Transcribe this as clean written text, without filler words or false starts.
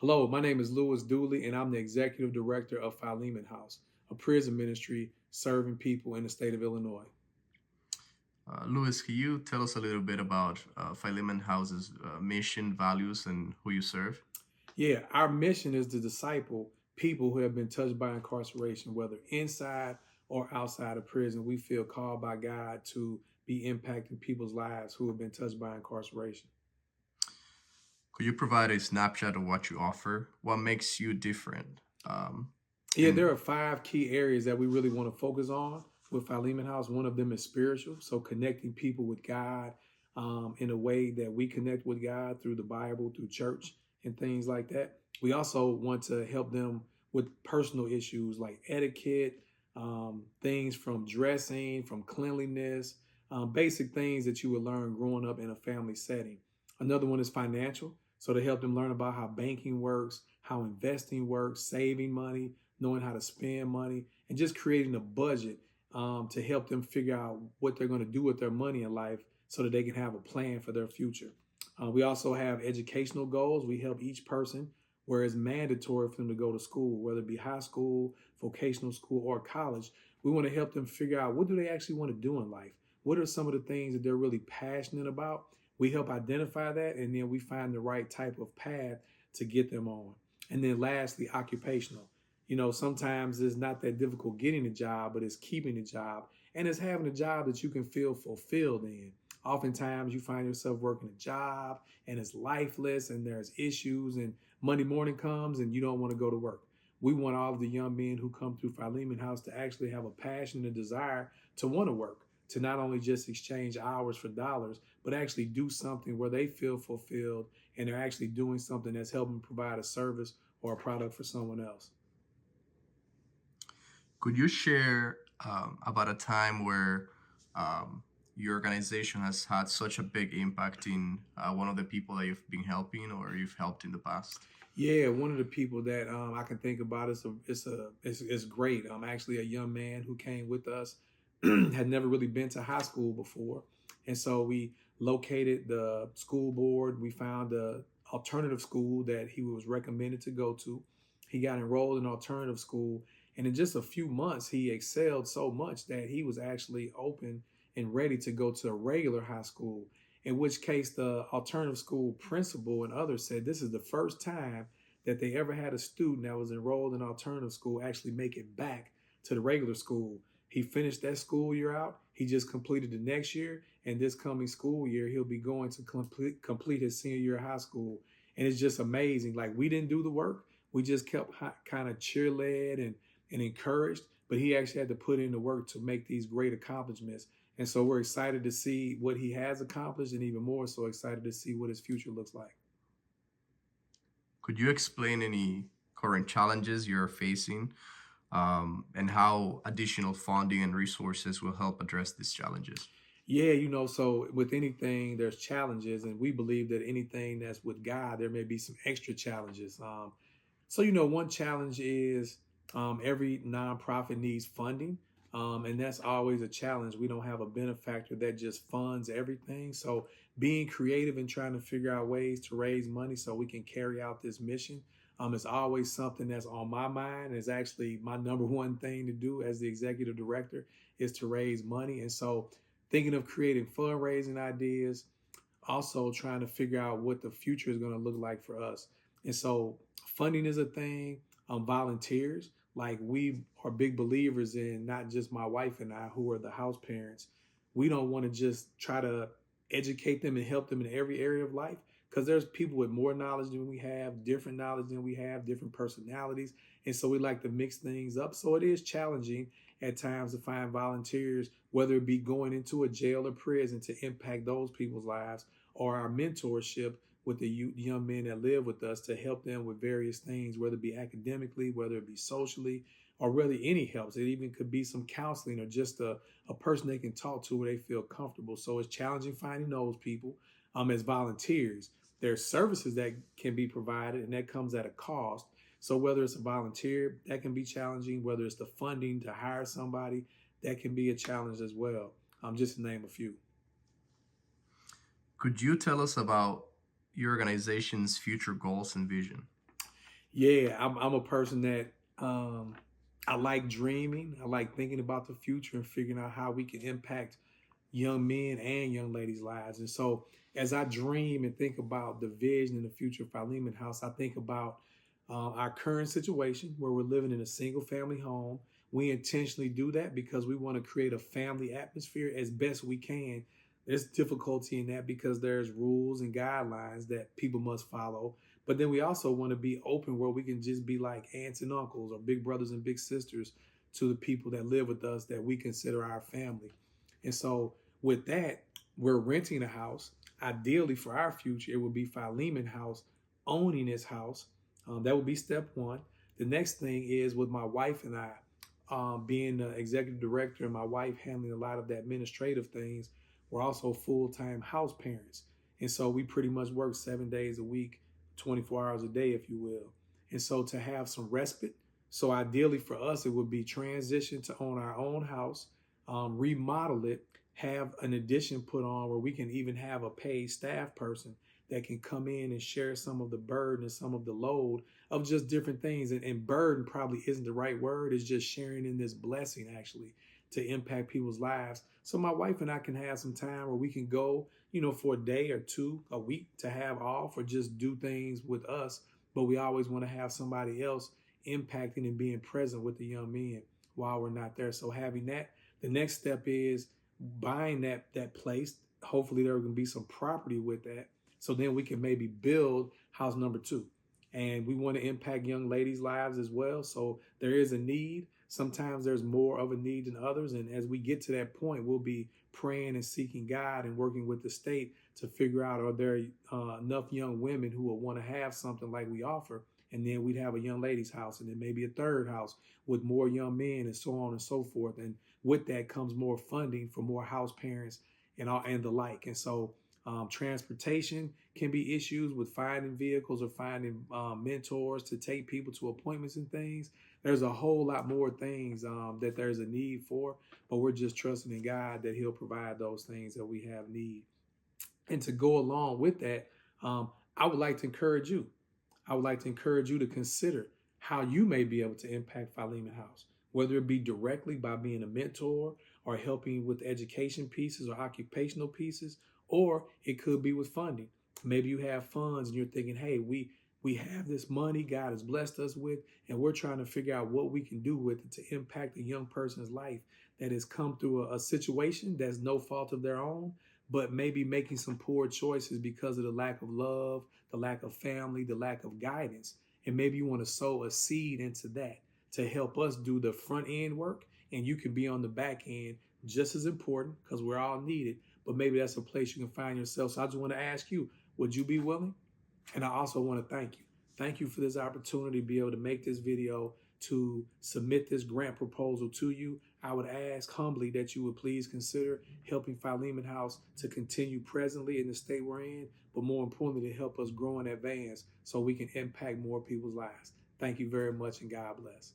Hello, my name is Louis Dooley, and I'm the executive director of Philemon House, a prison ministry serving people in the state of Illinois. Louis, can you tell us a little bit about Philemon House's mission, values, and who you serve? Yeah, our mission is to disciple people who have been touched by incarceration, whether inside or outside of prison. We feel called by God to be impacting people's lives who have been touched by incarceration. Could you provide a snapshot of what you offer? What makes you different? Yeah, there And are five key areas that we really want to focus on with Philemon House. One of them is spiritual, so connecting people with God in a way that we connect with God through the Bible, through church, and things like that. We also want to help them with personal issues like etiquette, things from dressing, from cleanliness, basic things that you would learn growing up in a family setting. Another one is financial, so to help them learn about how banking works, how investing works, saving money, knowing how to spend money, and just creating a budget to help them figure out what they're going to do with their money in life so that they can have a plan for their future. We also have educational goals. We help each person where it's mandatory for them to go to school, whether it be high school, vocational school, or college. We want to help them figure out what do they actually want to do in life. What are some of the things that they're really passionate about? We help identify that, and then we find the right type of path to get them on. And then lastly, occupational. Sometimes it's not that difficult getting a job, but it's keeping a job and it's having a job that you can feel fulfilled in. Oftentimes you find yourself working a job and it's lifeless and there's issues and Monday morning comes and you don't want to go to work. We want all of the young men who come through Philemon House to actually have a passion and desire to want to work, to not only just exchange hours for dollars, but actually do something where they feel fulfilled and they're actually doing something that's helping provide a service or a product for someone else. could you share about a time where um, your organization has had such a big impact in one of the people that you've been helping or you've helped in the past? Yeah, one of the people that I can think about is great. Actually a young man who came with us had never really been to high school before, and so we located the school board. We found a alternative school that he was recommended to go to. He got enrolled in alternative school, and in just a few months, he excelled so much that he was actually open and ready to go to a regular high school, in which case the alternative school principal and others said this is the first time that they ever had a student that was enrolled in alternative school actually make it back to the regular school. He finished that school year out. He just completed the next year, and this coming school year, he'll be going to complete his senior year of high school. And it's just amazing. Like we didn't do the work, we just kept kind of cheer led and encouraged. But he actually had to put in the work to make these great accomplishments. And so we're excited to see what he has accomplished, and even more so excited to see what his future looks like. Could you explain any current challenges you're facing and how additional funding and resources will help address these challenges? Yeah, so with anything, there's challenges, and we believe that anything that's with God, there may be some extra challenges. So, one challenge is every nonprofit needs funding, and that's always a challenge. We don't have a benefactor that just funds everything. So, being creative and trying to figure out ways to raise money so we can carry out this mission is always something that's on my mind. It's actually my number one thing to do as the executive director is to raise money. And so, thinking of creating fundraising ideas, also trying to figure out what the future is going to look like for us. And so funding is a thing. Volunteers, like we are big believers in not just my wife and I, who are the house parents. We don't want to just try to educate them and help them in every area of life because there's people with more knowledge than we have, different knowledge than we have, different personalities. And so we like to mix things up. So it is challenging at times to find volunteers, whether it be going into a jail or prison to impact those people's lives, or our mentorship with the young men that live with us to help them with various things, whether it be academically, whether it be socially, or really any helps. It even could be some counseling or just a person they can talk to where they feel comfortable. So it's challenging finding those people as volunteers. There's services that can be provided, and that comes at a cost. So whether it's a volunteer, that can be challenging. Whether it's the funding to hire somebody, that can be a challenge as well. Just to name a few. Could you tell us about your organization's future goals and vision? Yeah, I'm a person that um, I like dreaming. I like thinking about the future and figuring out how we can impact young men and young ladies' lives. And so, as I dream and think about the vision and the future of Philemon House, I think about our current situation where we're living in a single family home. We intentionally do that because we want to create a family atmosphere as best we can. There's difficulty in that because there's rules and guidelines that people must follow. But then we also want to be open where we can just be like aunts and uncles or big brothers and big sisters to the people that live with us that we consider our family. And so with that, we're renting a house. Ideally for our future, it would be Philemon House owning this house. That would be step one. The next thing is with my wife and I being the executive director and my wife handling a lot of the administrative things. We're also full-time house parents. And so we pretty much work 7 days a week, 24 hours a day, if you will. And so to have some respite, so ideally for us, it would be transition to own our own house, remodel it, have an addition put on where we can even have a paid staff person that can come in and share some of the burden and some of the load of just different things. And burden probably isn't the right word. It's just sharing in this blessing actually to impact people's lives. So my wife and I can have some time where we can go, for a day or two, a week to have off or just do things with us. But we always want to have somebody else impacting and being present with the young men while we're not there. So having that, the next step is buying that place. Hopefully there can be some property with that. So then we can maybe build house number two. And we want to impact young ladies' lives as well. So there is a need. Sometimes there's more of a need than others. And as we get to that point, we'll be praying and seeking God and working with the state to figure out are there enough young women who will want to have something like we offer. And then we'd have a young ladies' house and then maybe a third house with more young men and so on and so forth. And with that comes more funding for more house parents and the like. And so transportation can be issues with finding vehicles or finding mentors to take people to appointments and things. There's a whole lot more things that there's a need for, but we're just trusting in God that He'll provide those things that we have need. And to go along with that, I would like to encourage you. I would like to encourage you to consider how you may be able to impact Philemon House, whether it be directly by being a mentor or helping with education pieces or occupational pieces, or it could be with funding. Maybe you have funds and you're thinking, hey, we have this money God has blessed us with, and we're trying to figure out what we can do with it to impact a young person's life that has come through a situation that's no fault of their own, but maybe making some poor choices because of the lack of love, the lack of family, the lack of guidance. And maybe you want to sow a seed into that to help us do the front end work. And you can be on the back end just as important because we're all needed. But maybe that's a place you can find yourself. So I just want to ask you, would you be willing? And I also want to thank you. Thank you for this opportunity to be able to make this video, to submit this grant proposal to you. I would ask humbly that you would please consider helping Philemon House to continue presently in the state we're in, but more importantly, to help us grow and advance so we can impact more people's lives. Thank you very much and God bless.